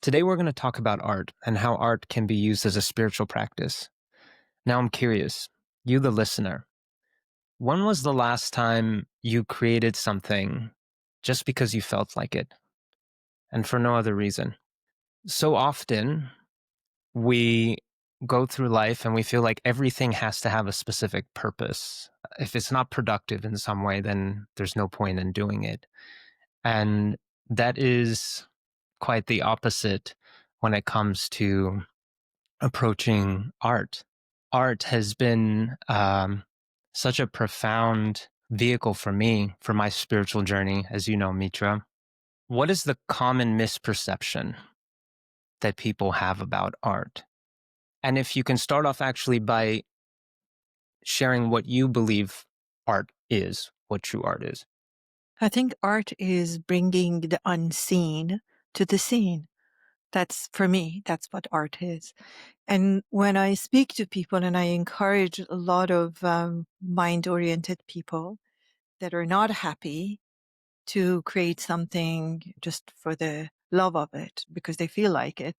Today, we're going to talk about art and how art can be used as a spiritual practice. Now, I'm curious, you, the listener, when was the last time you created something just because you felt like it and for no other reason? So often, we go through life and we feel like everything has to have a specific purpose. If it's not productive in some way, then there's no point in doing it. And that is quite the opposite when it comes to approaching art. Art has been such a profound vehicle for me for my spiritual journey, as you know, Mitra. What is the common misperception that people have about art? And if you can start off actually by sharing what you believe art is, what true art is. I think art is bringing the unseen to the seen. That's for me, that's what art is. And when I speak to people and I encourage a lot of mind oriented people that are not happy to create something just for the love of it because they feel like it.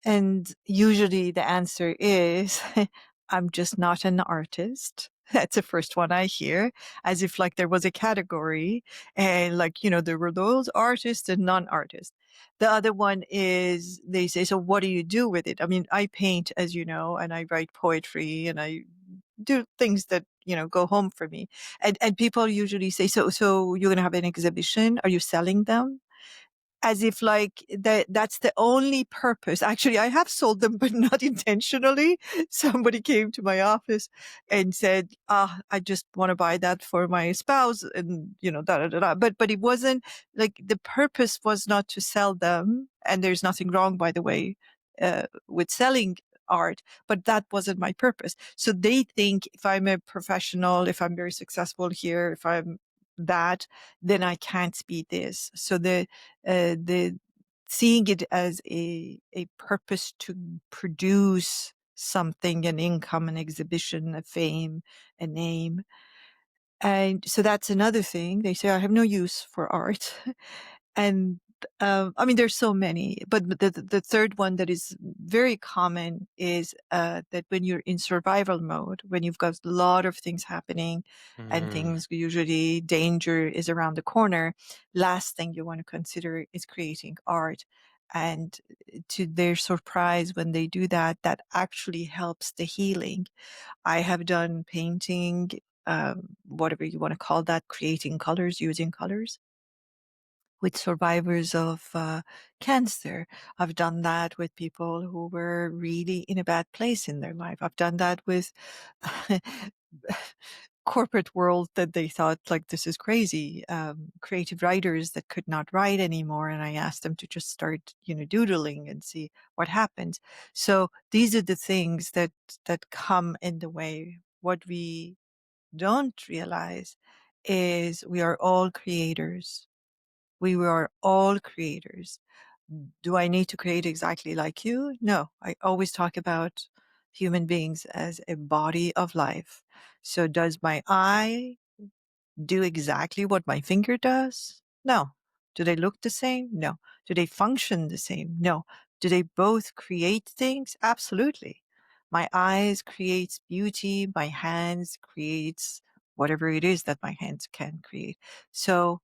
And usually the answer is, I'm just not an artist. That's the first one I hear, as if like there was a category and like, there were those artists and non-artists. The other one is they say, so what do you do with it? I mean, I paint, as you know, and I write poetry and I do things that, go home for me. And people usually say, so you're going to have an exhibition? Are you selling them? As if like that's the only purpose. Actually, I have sold them, but not intentionally. Somebody came to my office and said, I just want to buy that for my spouse and, da, da, da, da. But it wasn't like the purpose was not to sell them. And there's nothing wrong, by the way, with selling art, but that wasn't my purpose. So they think if I'm a professional, if I'm very successful here, if I'm that, then I can't be this. So the seeing it as a purpose to produce something, an income, an exhibition, a fame, a name. And so that's another thing. They say, I have no use for art. And I mean, there's so many, but the third one that is very common is that when you're in survival mode, when you've got a lot of things happening and Mm. things usually danger is around the corner, last thing you want to consider is creating art. And to their surprise, when they do that, that actually helps the healing. I have done painting, whatever you want to call that, creating colors, using colors with survivors of cancer. I've done that with people who were really in a bad place in their life. I've done that with corporate world that they thought like this is crazy. Creative writers that could not write anymore, and I asked them to just start, doodling and see what happens. So these are the things that come in the way. What we don't realize is we are all creators. We are all creators. Do I need to create exactly like you? No. I always talk about human beings as a body of life. So does my eye do exactly what my finger does? No. Do they look the same? No. Do they function the same? No. Do they both create things? Absolutely. My eyes creates beauty. My hands creates whatever it is that my hands can create. So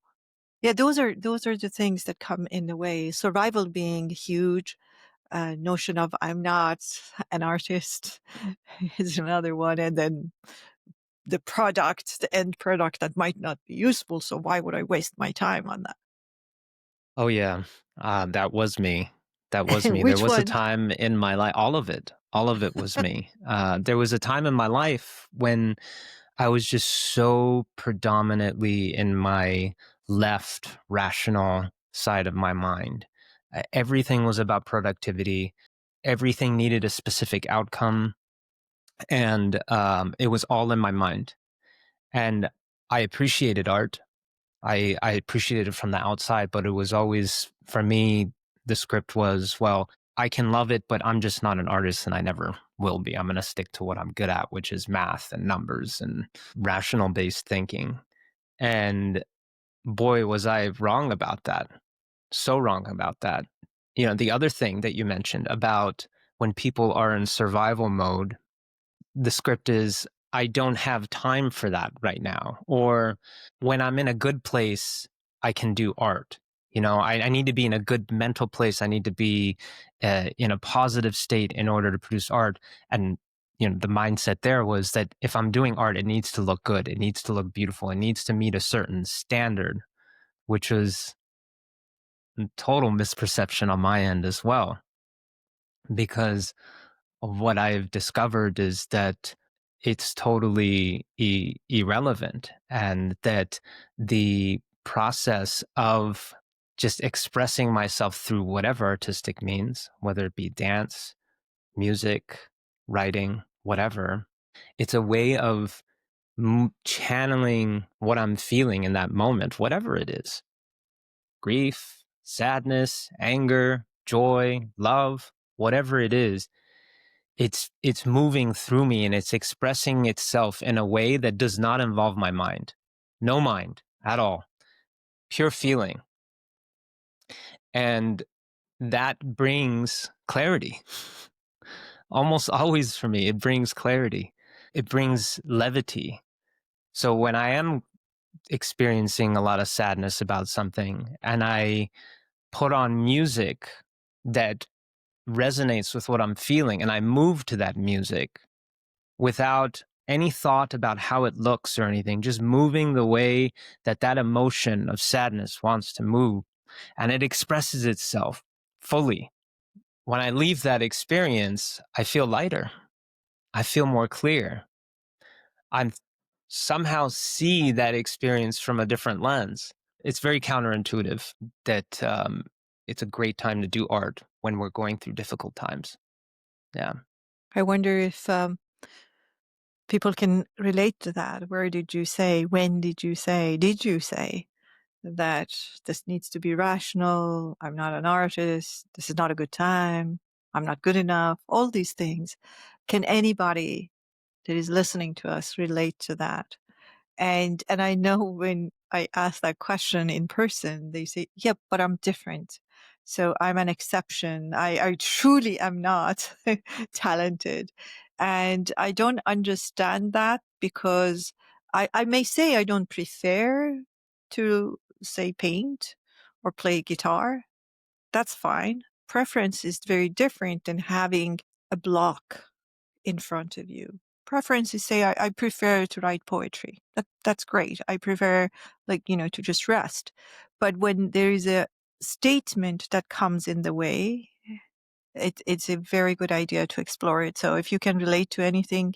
yeah, those are the things that come in the way. Survival being huge. Notion of I'm not an artist is another one, and then the product, the end product that might not be useful. So why would I waste my time on Oh, yeah. That was me. That was that? me. There Which was a one? time in my life, all of it was me. There was a time in my life when I was just so predominantly in my left rational side of my mind. Everything was about productivity. Everything needed a specific outcome. And it was all in my mind. And I appreciated art. I appreciated it from the outside, but it was always, for me, the script was, well, I can love it, but I'm just not an artist and I never will be. I'm going to stick to what I'm good at, which is math and numbers and rational based thinking. And boy, was I wrong about that. So wrong about that. The other thing that you mentioned about when people are in survival mode, the script is, I don't have time for that right now. Or when I'm in a good place, I can do art. I need to be in a good mental place. I need to be in a positive state in order to produce art. And, the mindset there was that if I'm doing art, it needs to look good. It needs to look beautiful. It needs to meet a certain standard, which was a total misperception on my end as well. Because what I've discovered is that it's totally irrelevant, and that the process of just expressing myself through whatever artistic means, whether it be dance, music, writing, whatever, it's a way of channeling what I'm feeling in that moment, whatever it is: grief, sadness, anger, joy, love, whatever it is. It's moving through me, and it's expressing itself in a way that does not involve my mind. No mind at all. Pure feeling. And that brings clarity. Almost always for me, it brings clarity. It brings levity. So when I am experiencing a lot of sadness about something, and I put on music that resonates with what I'm feeling, and I move to that music without any thought about how it looks or anything, just moving the way that that emotion of sadness wants to move, and it expresses itself fully. When I leave that experience, I feel lighter. I feel more clear. I'm somehow see that experience from a different lens. It's very counterintuitive that it's a great time to do art when we're going through difficult times. Yeah. I wonder if people can relate to that. Where did you say? When did you say? Did you say that this needs to be rational? I'm not an artist. This is not a good time. I'm not good enough. All these things. Can anybody that is listening to us relate to that? And I know when I ask that question in person, they say, "Yep, but I'm different. So I'm an exception. I truly am not talented." And I don't understand that because I may say I don't prefer to say paint or play guitar. That's fine. Preference is very different than having a block in front of you. Preferences say I prefer to write poetry. That's great. I prefer to just rest. But when there is a statement that comes in the way, it's a very good idea to explore it. So if you can relate to anything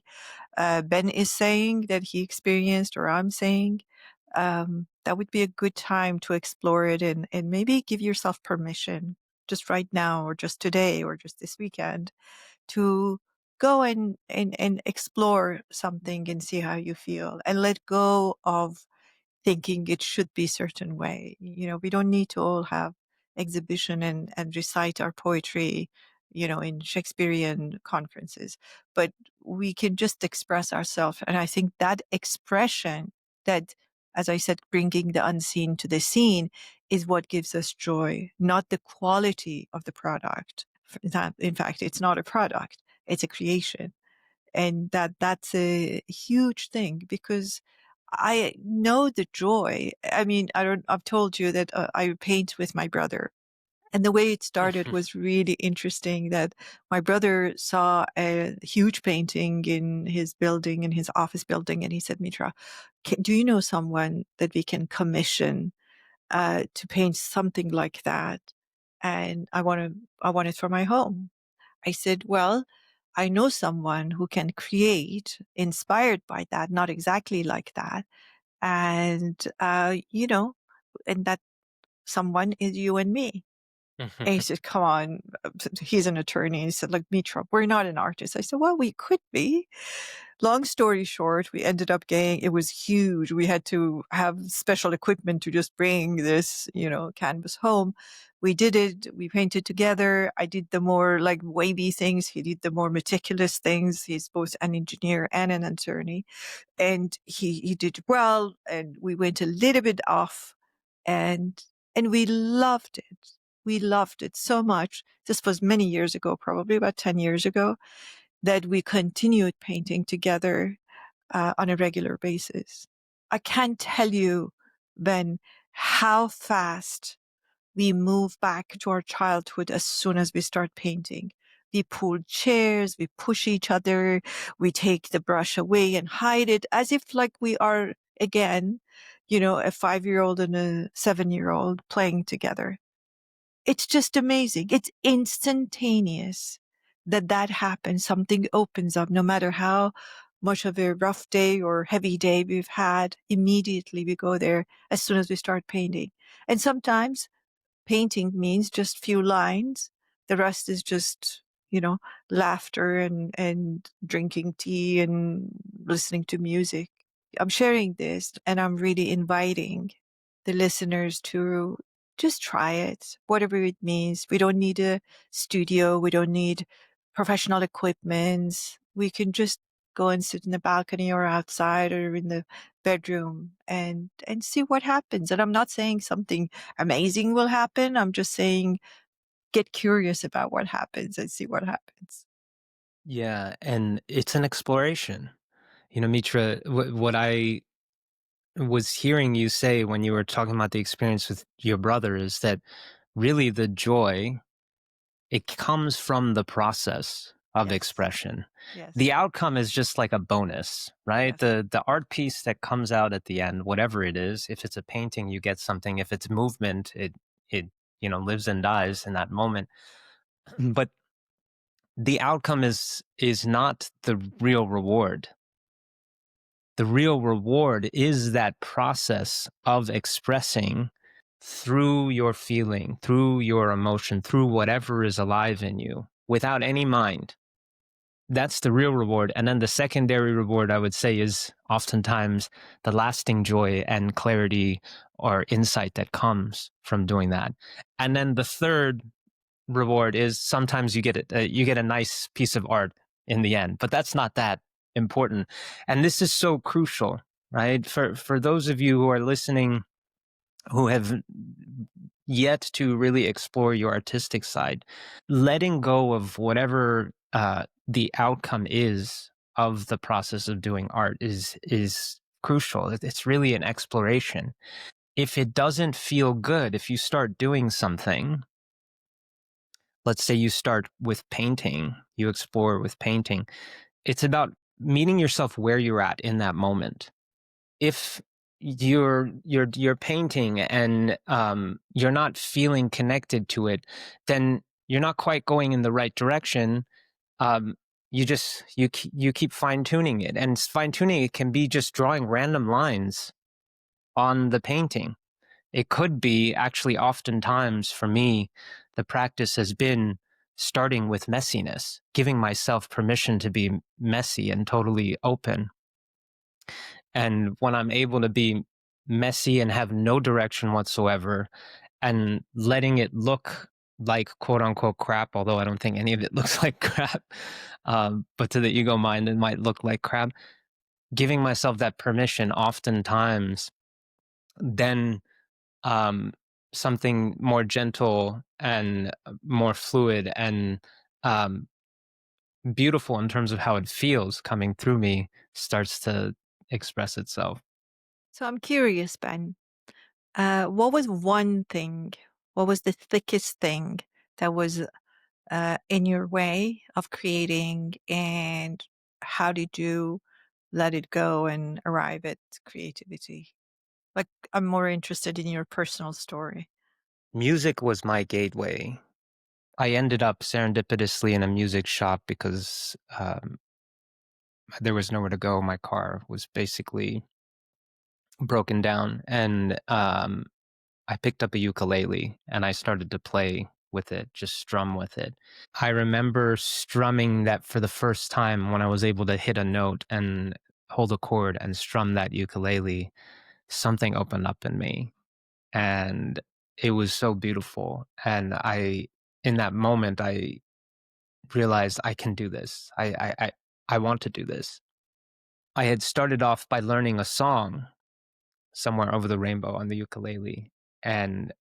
Ben is saying that he experienced or I'm saying, that would be a good time to explore it and maybe give yourself permission just right now or just today or just this weekend to go and explore something and see how you feel and let go of thinking it should be a certain way. We don't need to all have exhibition and recite our poetry, in Shakespearean conferences, but we can just express ourselves. And I think that expression that, as I said, bringing the unseen to the scene is what gives us joy, not the quality of the product. In fact, it's not a product, it's a creation. And that's a huge thing because I know the joy. I mean, I've told you that I paint with my brother. And the way it started was really interesting that my brother saw a huge painting in his building, in his office building. And he said, Mitra, do you know someone that we can commission to paint something like that? And I want it for my home. I said, well, I know someone who can create inspired by that, not exactly like that. And, and that someone is you and me. And he said, come on, he's an attorney. He said, like, Mitra, we're not an artist. I said, well, we could be. Long story short, we ended up getting, it was huge. We had to have special equipment to just bring this, canvas home. We did it. We painted together. I did the more like wavy things. He did the more meticulous things. He's both an engineer and an attorney. And he did well. And we went a little bit off and we loved it. we loved it so much. This was many years ago, probably about 10 years ago, that we continued painting together on a regular basis. I can't tell you, Ben, how fast we move back to our childhood as soon as we start painting. We pull chairs, we push each other, we take the brush away and hide it as if like we are again, a 5-year-old and a 7-year-old playing together. It's just amazing. It's instantaneous that happens. Something opens up no matter how much of a rough day or heavy day we've had. Immediately we go there as soon as we start painting. And sometimes painting means just few lines. The rest is just, laughter and drinking tea and listening to music. I'm sharing this and I'm really inviting the listeners to just try it, whatever it means. We don't need a studio. We don't need professional equipment. We can just go and sit in the balcony or outside or in the bedroom and see what happens. And I'm not saying something amazing will happen. I'm just saying get curious about what happens and see what happens. Yeah, and it's an exploration. Mitra, what I was hearing you say when you were talking about the experience with your brother is that really the joy, it comes from the process of Yes. expression. The Yes. outcome is just like a bonus, right? Yes. The art piece that comes out at the end, whatever it is, if it's a painting, you get something. If it's movement, it lives and dies in that moment. But the outcome is not the real reward. The real reward is that process of expressing through your feeling, through your emotion, through whatever is alive in you, without any mind. That's the real reward. And then the secondary reward, I would say, is oftentimes the lasting joy and clarity or insight that comes from doing that. And then the third reward is sometimes you get a nice piece of art in the end, but that's not that important. And this is so crucial, right? For those of you who are listening who have yet to really explore your artistic side, letting go of whatever the outcome is of the process of doing art is crucial. It's really an exploration. If it doesn't feel good, if you start doing something, let's say you start with painting, you explore with painting, it's about meeting yourself where you're at in that moment. If you're painting and you're not feeling connected to it, then you're not quite going in the right direction. Um, you keep fine tuning it, and fine tuning it can be just drawing random lines on the painting. It could be actually, oftentimes for me, the practice has been starting with messiness, giving myself permission to be messy and totally open. And when I'm able to be messy and have no direction whatsoever and letting it look like quote unquote crap, although I don't think any of it looks like crap, but to the ego mind, it might look like crap. Giving myself that permission oftentimes, then um, something more gentle and more fluid and um, beautiful in terms of how it feels coming through me starts to express itself. So I'm curious, Ben. What was one thing? What was the thickest thing that was in your way of creating, and how did you let it go and arrive at creativity? Like, I'm more interested in your personal story. Music was my gateway. I ended up serendipitously in a music shop because there was nowhere to go. My car was basically broken down, and I picked up a ukulele and I started to play with it, just strum with it. I remember strumming that for the first time when I was able to hit a note and hold a chord and strum that ukulele. Something opened up in me, and it was so beautiful. And in that moment, I realized I can do this. I want to do this. I had started off by learning a song, Somewhere Over the Rainbow, on the ukulele, and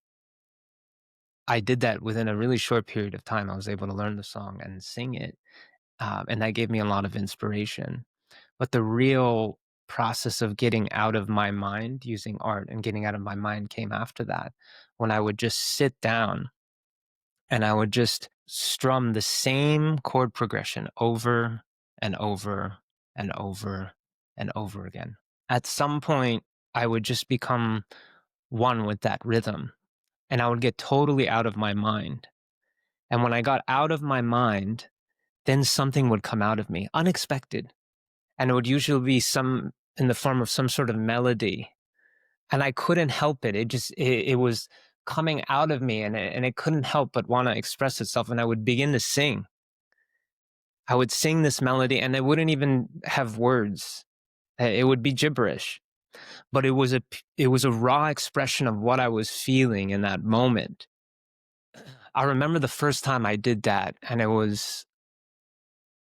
I did that within a really short period of time. I was able to learn the song and sing it, and that gave me a lot of inspiration. But the real process of getting out of my mind using art and getting out of my mind came after that, when I would just sit down and I would just strum the same chord progression over and over and over and over again. At some point, I would just become one with that rhythm and I would get totally out of my mind. And when I got out of my mind, then something would come out of me unexpected. And it would usually be some in the form of some sort of melody. And I couldn't help it. It was coming out of me and it couldn't help but want to express itself. And I would begin to sing. I would sing this melody and it wouldn't even have words. It would be gibberish, but it was a raw expression of what I was feeling in that moment. I remember the first time I did that and it was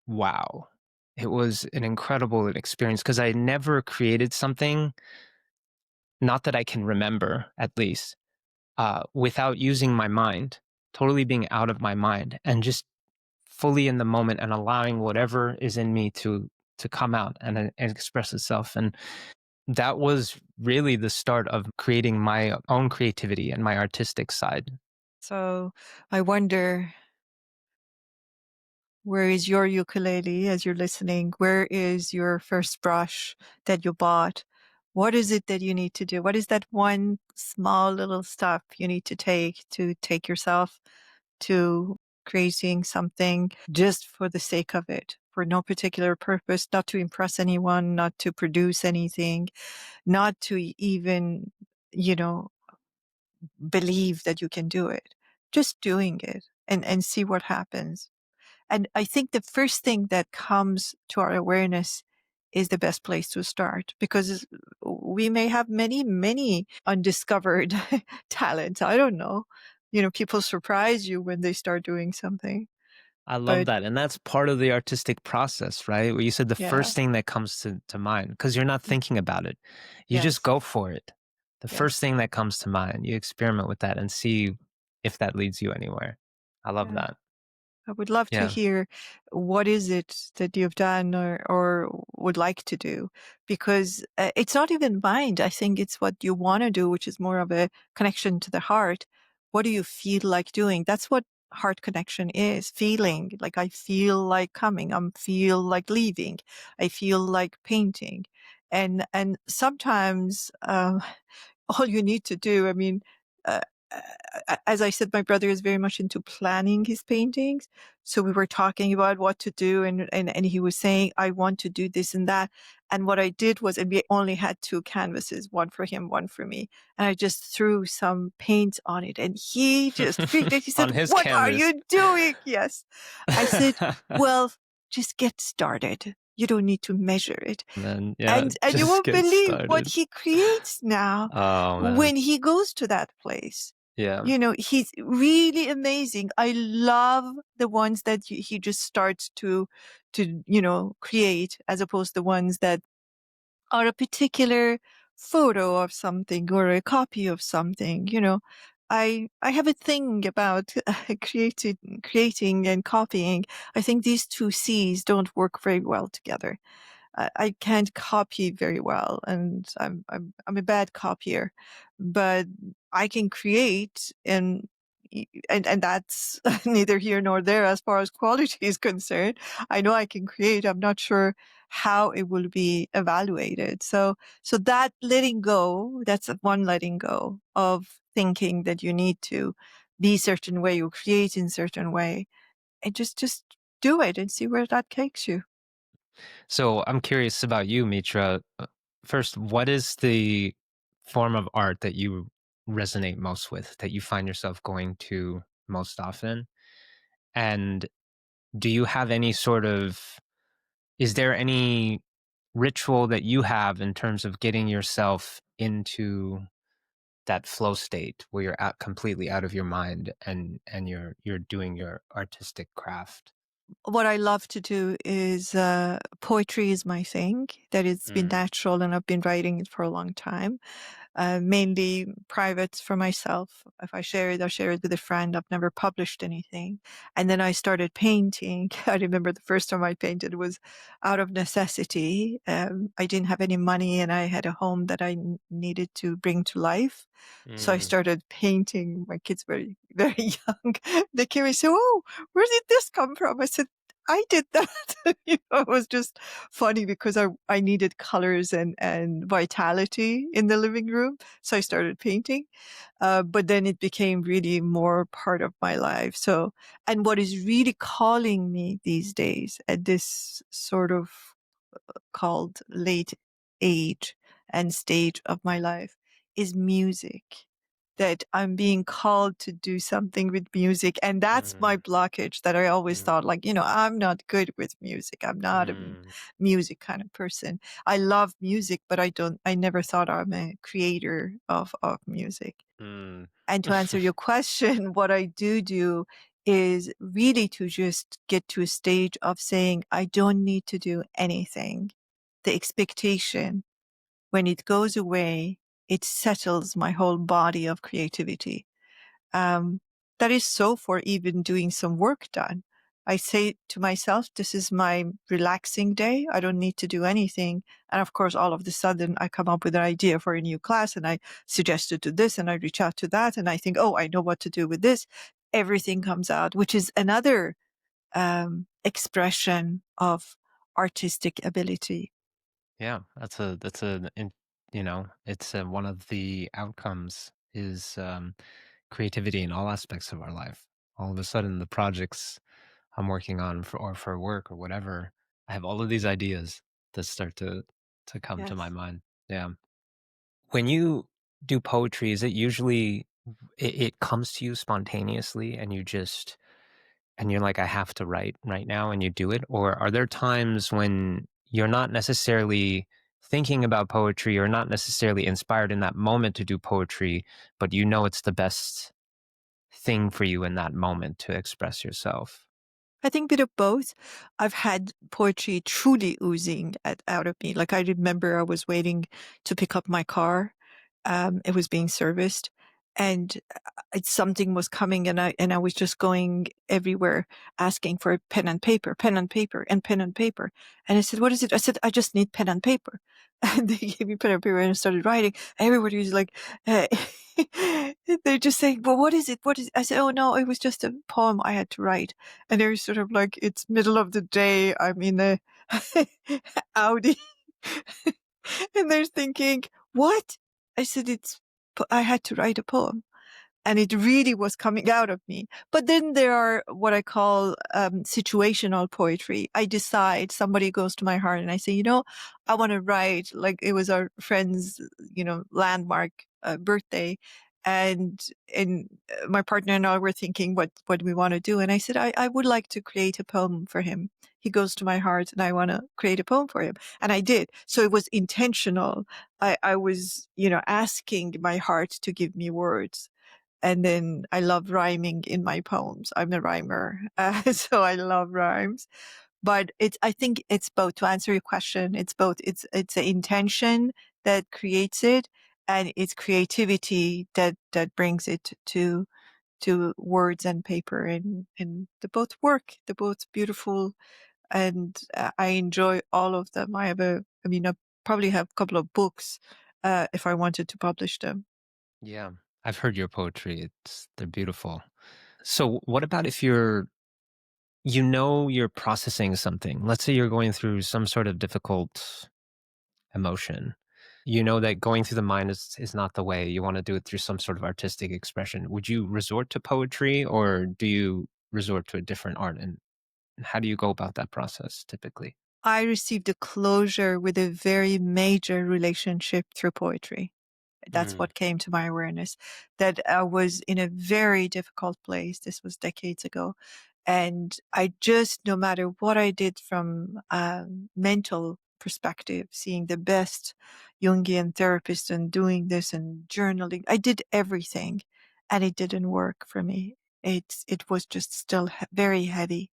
wow. It was an incredible experience because I never created something, not that I can remember at least, without using my mind, totally being out of my mind and just fully in the moment and allowing whatever is in me to come out and express itself. And that was really the start of creating my own creativity and my artistic side. So I wonder, where is your ukulele as you're listening? Where is your first brush that you bought? What is it that you need to do? What is that one small little step you need to take yourself to creating something just for the sake of it, for no particular purpose, not to impress anyone, not to produce anything, not to even, you know, believe that you can do it. Just doing it and see what happens. And I think the first thing that comes to our awareness is the best place to start because we may have many, many undiscovered talents. I don't know. People surprise you when they start doing something. I love But that. And that's part of the artistic process, right? Where you said the yeah, first thing that comes to mind, because you're not mm, thinking about it. You just yes, go for it. The first yes, thing that comes to mind, you experiment with that and see if that leads you anywhere. I love yeah. that. I would love to Yeah. hear what is it that you've done or would like to do, because it's not even mind. I think it's what you want to do, which is more of a connection to the heart. What do you feel like doing? That's what heart connection is, feeling like I feel like coming. I feel like leaving. I feel like painting. And sometimes, all you need to do, I mean, uh, as I said, my brother is very much into planning his paintings. So we were talking about what to do, and he was saying, I want to do this and that. And what I did was, and we only had two canvases, one for him, one for me. And I just threw some paint on it, and he just freaked out. He said, On his what are canvas. you doing? Yes. I said, well, just get started. You don't need to measure it. And then, yeah, And you just won't get believe what started. he creates now Oh, man. when he goes to that place. Yeah. He's really amazing. I love the ones that he just starts to create, as opposed to ones that are a particular photo of something or a copy of something. I have a thing about creating and copying. I think these two C's don't work very well together. I can't copy very well, and I'm a bad copier, but I can create, and that's neither here nor there as far as quality is concerned. I know I can create. I'm not sure how it will be evaluated. So that letting go, that's one letting go of thinking that you need to be a certain way or create in a certain way, and just do it and see where that takes you. So I'm curious about you, Mitra. First, what is the form of art that you resonate most with, that you find yourself going to most often? And do you have any sort of, is there any ritual that you have in terms of getting yourself into that flow state where you're out completely out of your mind and you're doing your artistic craft? What I love to do is poetry is my thing. That it's been Mm. natural, and I've been writing it for a long time. mainly private for myself. If I share it, I share it with a friend. I've never published anything. And then I started painting. I remember the first time I painted was out of necessity. I didn't have any money and I had a home that needed to bring to life. So I Mm, started painting. My kids were very young. They came and said, "Oh, where did this come from?" I said, "I did that." It was just funny because I needed colors and vitality in the living room. So I started painting. But then it became really more part of my life. So, and what is really calling me these days at this sort of called late age and stage of my life is music. That I'm being called to do something with music. And that's my mm, blockage that I always mm, thought, like, I'm not good with music. I'm not a mm, music kind of person. I love music, but I never thought I'm a creator of music. mm. And to answer your question, what I do is really to just get to a stage of saying, I don't need to do anything. The expectation, when it goes away, it settles my whole body of creativity. Um, that is so for even doing some work done. I say to myself, this is my relaxing day. I don't need to do anything. And of course, all of a sudden I come up with an idea for a new class and I suggest it to this and I reach out to that and I think, oh, I know what to do with this. Everything comes out, which is another expression of artistic ability. Yeah, it's one of the outcomes is creativity in all aspects of our life. All of a sudden, the projects I'm working on for work or whatever, I have all of these ideas that start to come to my Yes. mind. Yeah. When you do poetry, is it usually it comes to you spontaneously and you're like, I have to write right now and you do it? Or are there times when you're not necessarily thinking about poetry or not necessarily inspired in that moment to do poetry, but you know it's the best thing for you in that moment to express yourself? I think bit of both. I've had poetry truly oozing out of me. Like I remember I was waiting to pick up my car. It was being serviced and something was coming and I was just going everywhere asking for pen and paper, pen and paper and pen and paper. And I said, what is it? I said, I just need pen and paper. And they gave me pen and paper and I started writing. Everybody was like, uh, they're just saying, well, what is it? What is it? I said, oh no, it was just a poem I had to write. And they're sort of like, it's middle of the day. I'm in a Audi. And they're thinking, what? I said, I had to write a poem and it really was coming out of me. But then there are what I call situational poetry. I decide somebody goes to my heart and I say, I want to write like it was our friend's, landmark birthday. And my partner and I were thinking what we want to do. And I said, I would like to create a poem for him. He goes to my heart and I want to create a poem for him. And I did. So it was intentional. I was, asking my heart to give me words. And then I love rhyming in my poems. I'm a rhymer, so I love rhymes. But I think it's both. To answer your question, it's both. It's the intention that creates it, and it's creativity that brings it to words and paper, and they both work. They're both beautiful, and I enjoy all of them. I probably have a couple of books if I wanted to publish them. Yeah. I've heard your poetry. They're beautiful. So what about if you're processing something? Let's say you're going through some sort of difficult emotion. You know that going through the mind is not the way. You want to do it through some sort of artistic expression. Would you resort to poetry or do you resort to a different art? And how do you go about that process typically? I received a closure with a very major relationship through poetry. That's Mm, what came to my awareness, that I was in a very difficult place. This was decades ago. And I just, no matter what I did from a mental perspective, seeing the best Jungian therapist and doing this and journaling, I did everything and it didn't work for me. It was just still very heavy.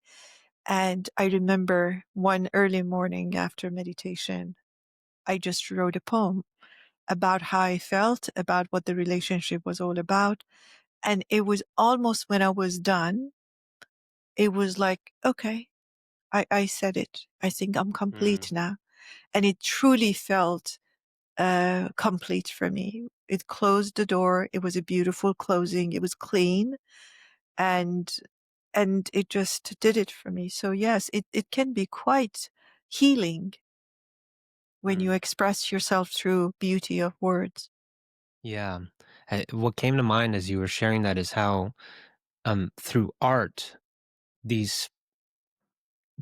And I remember one early morning after meditation, I just wrote a poem about how I felt, about what the relationship was all about. And it was almost when I was done, it was like, okay, I said it. I think I'm Mm, complete now. And it truly felt complete for me. It closed the door. It was a beautiful closing. It was clean, and it just did it for me. So yes, it can be quite healing when you mm. express yourself through beauty of words. Yeah. What came to mind as you were sharing that is how, through art, these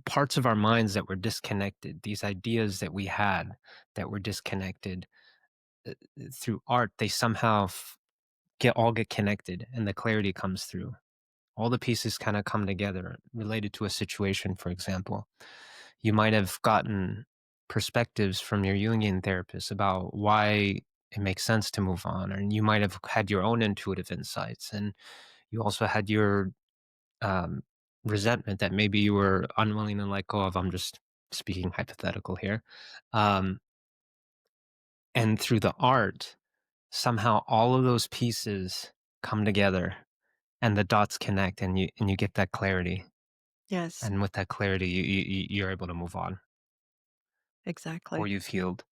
parts of our minds that were disconnected, these ideas that we had that were disconnected, through art, they somehow get connected, and the clarity comes through. All the pieces kind of come together related to a situation, for example. You might have gotten perspectives from your Jungian therapist about why it makes sense to move on, or you might have had your own intuitive insights, and you also had your um, resentment that maybe you were unwilling to let go of. I'm just speaking hypothetical here. Um, and through the art, somehow all of those pieces come together and the dots connect, and you get that clarity. Yes, And with that clarity, you're able to move on, or exactly. you've healed.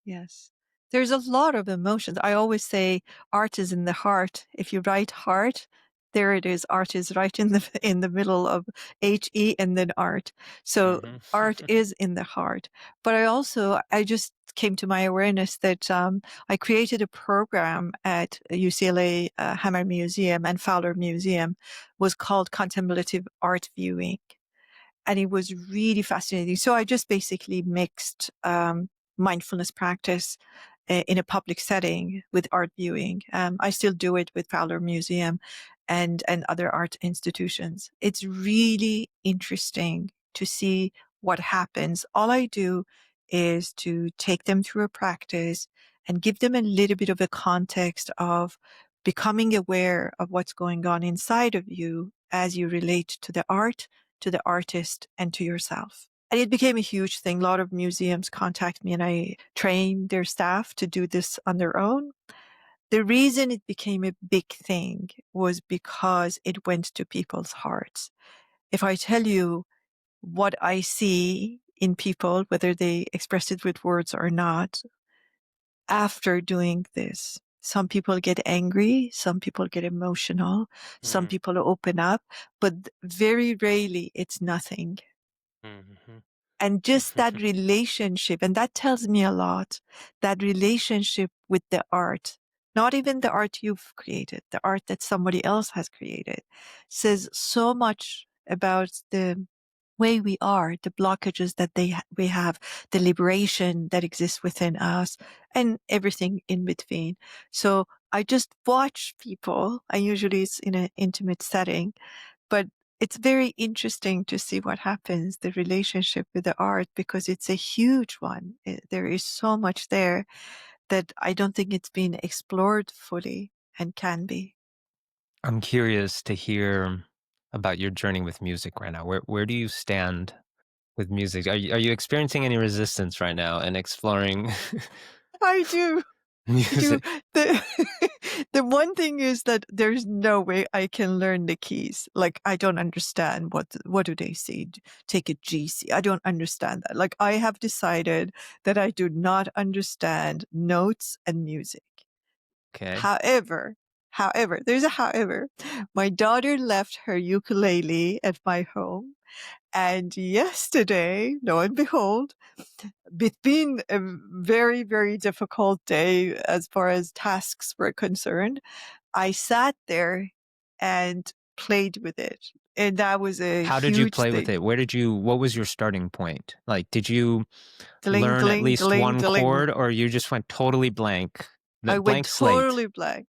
Yes. There's a lot of emotions. I always say art is in the heart. If you write heart, there it is. Art is right in the in the middle of HE and then art. So Mhm. art is in the heart. But I just came to my awareness that I created a program at UCLA Hammer Museum and Fowler Museum was called Contemplative Art Viewing, and it was really fascinating. So I just basically mixed mindfulness practice in a public setting with art viewing. I still do it with Fowler Museum and other art institutions. It's really interesting to see what happens. All I do is to take them through a practice and give them a little bit of a context of becoming aware of what's going on inside of you as you relate to the art, to the artist, and to yourself. And it became a huge thing. A lot of museums contact me and I train their staff to do this on their own. The reason it became a big thing was because it went to people's hearts. If I tell you what I see in people, whether they express it with words or not, after doing this, some people get angry, some people get emotional, some Mm, people open up, but very rarely it's nothing. mhm. And just that relationship, and that tells me a lot, that relationship with the art, not even the art you've created, the art that somebody else has created, says so much about the way we are, the blockages that we have, the liberation that exists within us, and everything in between. So I just watch people, and usually it's in an intimate setting, but it's very interesting to see what happens, the relationship with the art, because it's a huge one. There is so much there that I don't think it's been explored fully and can be. I'm curious to hear about your journey with music right now. Where do you stand with music? Are you experiencing any resistance right now in exploring I do. I do. music? The the one thing is that there's no way I can learn the keys. Like I don't understand what do they say? Take a G C. I don't understand that. Like I have decided that I do not understand notes and music. Okay. However, there's a however. My daughter left her ukulele at my home, and yesterday, lo and behold, it's been a very, very difficult day as far as tasks were concerned. I sat there and played with it, and that was a How did you huge play with thing. it? What was your starting point? Like, did you Dling, learn at dling, least dling, one dling. chord, or you just went totally blank? The I went blank slate. totally blank.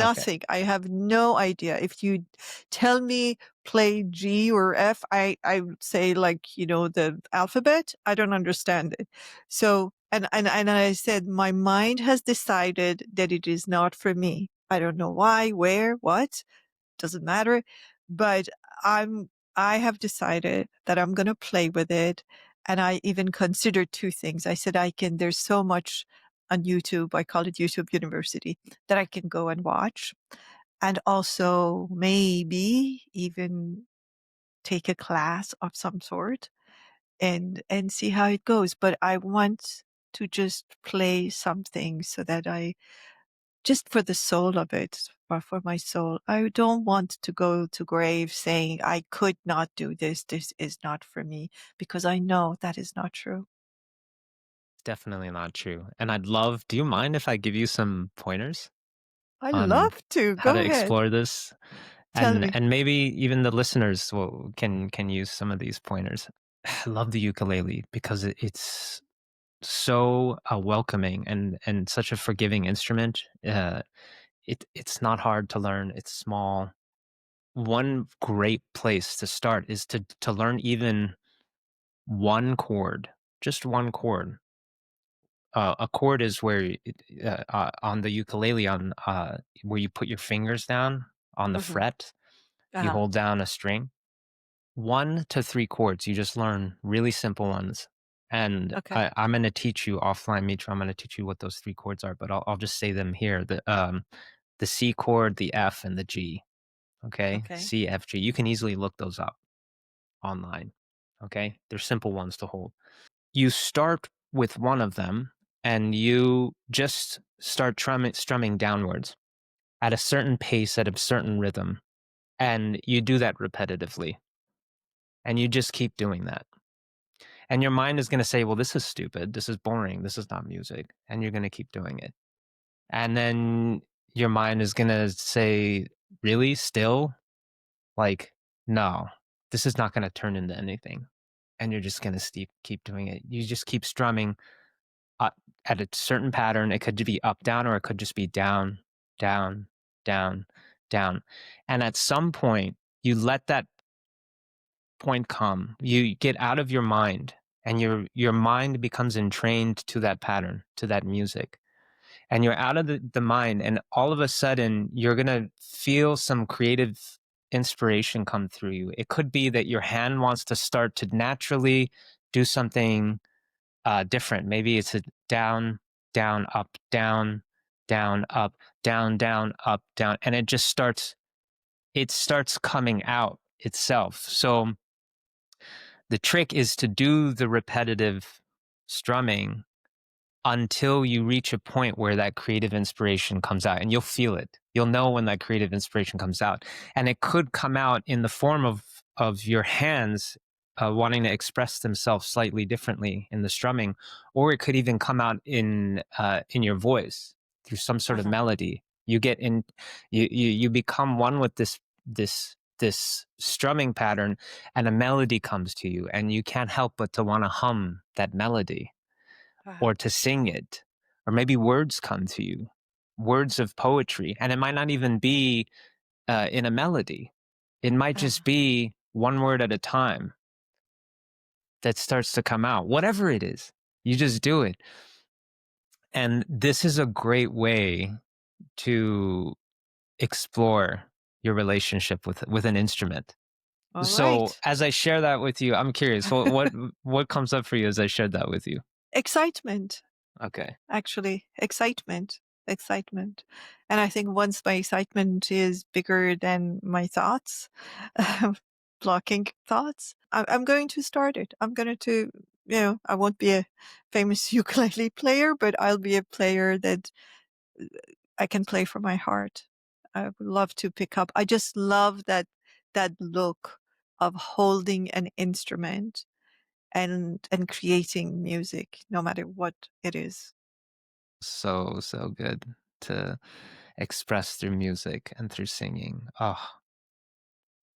Okay. Nothing. I have no idea. If you tell me play G or F, I would say like, the alphabet. I don't understand it. So, and I said, my mind has decided that it is not for me. I don't know why, where, what, doesn't matter. But I'm, I have decided that I'm going to play with it. And I even considered two things. I said, there's so much on YouTube. I call it YouTube University, that I can go and watch, and also maybe even take a class of some sort and see how it goes. But I want to just play something so that I just for the soul of it, or for my soul. I don't want to go to grave saying I could not do this. This is not for me, because I know that is not true. Definitely not true. And I'd love do you mind if I give you some pointers I on love to. how Go to ahead. explore this? Tell me. And maybe even the listeners can use some of these pointers. I love the ukulele because it's so welcoming and such a forgiving instrument. It's not hard to learn. It's small. One great place to start is to learn even one chord, just one chord. A chord is where on the ukulele on where you put your fingers down on the Hmm. fret, you Uh-huh. hold down a string. 1 to 3 chords. You just learn really simple ones. And Okay. I'm going to teach you offline, Mitra. I'm going to teach you what those 3 chords are, but I'll just say them here. The C chord, the F, and the G. Okay, Okay. C, F, G. You can easily look those up online. Okay, they're simple ones to hold. You start with one of them, and you just start strumming downwards at a certain pace, at a certain rhythm, and you do that repetitively, and you just keep doing that. And your mind is going to say, well, this is stupid. This is boring. This is not music. And you're going to keep doing it. And then your mind is going to say, really? Still? Like, no, this is not going to turn into anything. And you're just going to keep doing it. You just keep strumming up at a certain pattern. It could be up, down, or it could just be down, down, down, down. And at some point, you let that point come. You get out of your mind, and your mind becomes entrained to that pattern, to that music. And you're out of the mind, and all of a sudden you're gonna feel some creative inspiration come through you. It could be that your hand wants to start to naturally do something different. Maybe it's a down, down, up, down, down, up, down, down, up, down, and it starts coming out itself. So the trick is to do the repetitive strumming until you reach a point where that creative inspiration comes out, and you'll feel it. You'll know when that creative inspiration comes out. And it could come out in the form of your hands wanting to express themselves slightly differently in the strumming, or it could even come out in your voice through some sort of Uh-huh. melody. You get in, you become one with this strumming pattern, and a melody comes to you, and you can't help but to want to hum that melody Uh-huh. or to sing it, or maybe words come to you, words of poetry, and it might not even be in a melody. It might just Uh-huh. be one word at a time that starts to come out. Whatever it is, you just do it. And this is a great way to explore your relationship with an instrument. All So right. as I share that with you, I'm curious, what comes up for you as I shared that with you? Excitement. Okay. Actually, excitement. And I think once my excitement is bigger than my thoughts, blocking thoughts, I'm going to start it. I'm going to, I won't be a famous ukulele player, but I'll be a player that I can play from my heart. I would love to pick up. I just love that look of holding an instrument and creating music, no matter what it is. So good to express through music and through singing. Oh,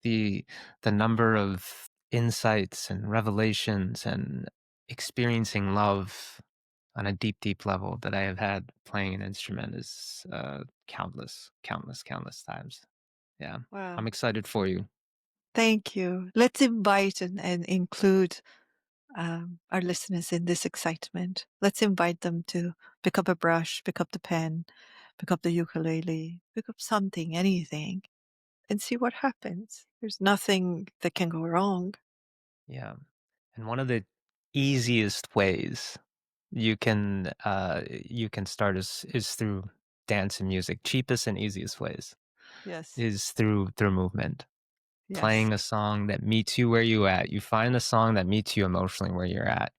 the the number of insights and revelations and experiencing love on a deep level that I have had playing an instrument is countless times. Yeah, I'm Wow. excited for you. Thank you. Let's invite and include our listeners in this excitement. Let's invite them to pick up a brush, pick up the pen, pick up the ukulele, pick up something, anything, and see what happens. There's nothing that can go wrong. Yeah, and one of the easiest ways you can start is through dance and music. Cheapest and easiest ways Yes. is through movement. Yes. Playing a song that meets you where you at. You find a song that meets you emotionally where you're at.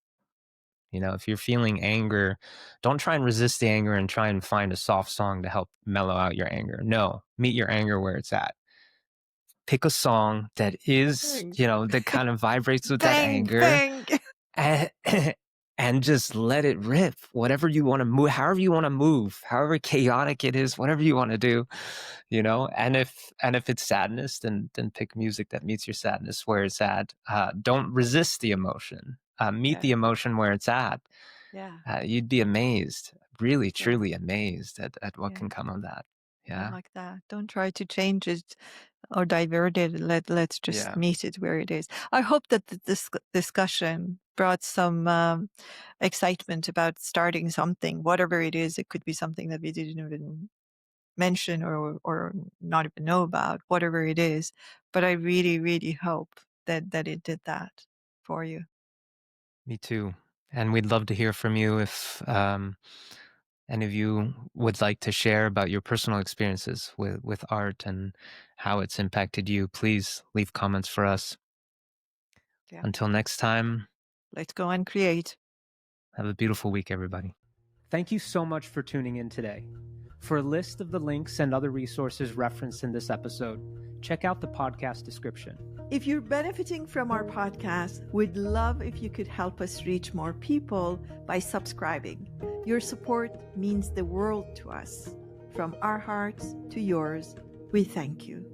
You know, if you're feeling anger, don't try and resist the anger and try and find a soft song to help mellow out your anger. No, meet your anger where it's at. Pick a song that is, Bang, you know, that kind of vibrates with that bang, anger bang. and, and just let it rip. Whatever you want to move, however you want to move, however chaotic it is, whatever you want to do, you know. And if it's sadness, then pick music that meets your sadness where it's at. Don't resist the emotion. Meet Yeah. the emotion where it's at. Yeah. You'd be amazed, really, Yeah. truly amazed at what Yeah. can come of that. I Yeah, like that. Don't try to change it or divert it. Let's just yeah. meet it where it is. I hope that this discussion brought some excitement about starting something, whatever it is. It could be something that we didn't even mention or not even know about, whatever it is. But I really, really hope that it did that for you. Me too. And we'd love to hear from you if any of you would like to share about your personal experiences with art and how it's impacted you. Please leave comments for us. Yeah. Until next time, Let's go and create. have a beautiful week, everybody. Thank you so much for tuning in today. For a list of the links and other resources referenced in this episode, check out the podcast description. If you're benefiting from our podcast, we'd love if you could help us reach more people by subscribing. Your support means the world to us. From our hearts to yours, we thank you.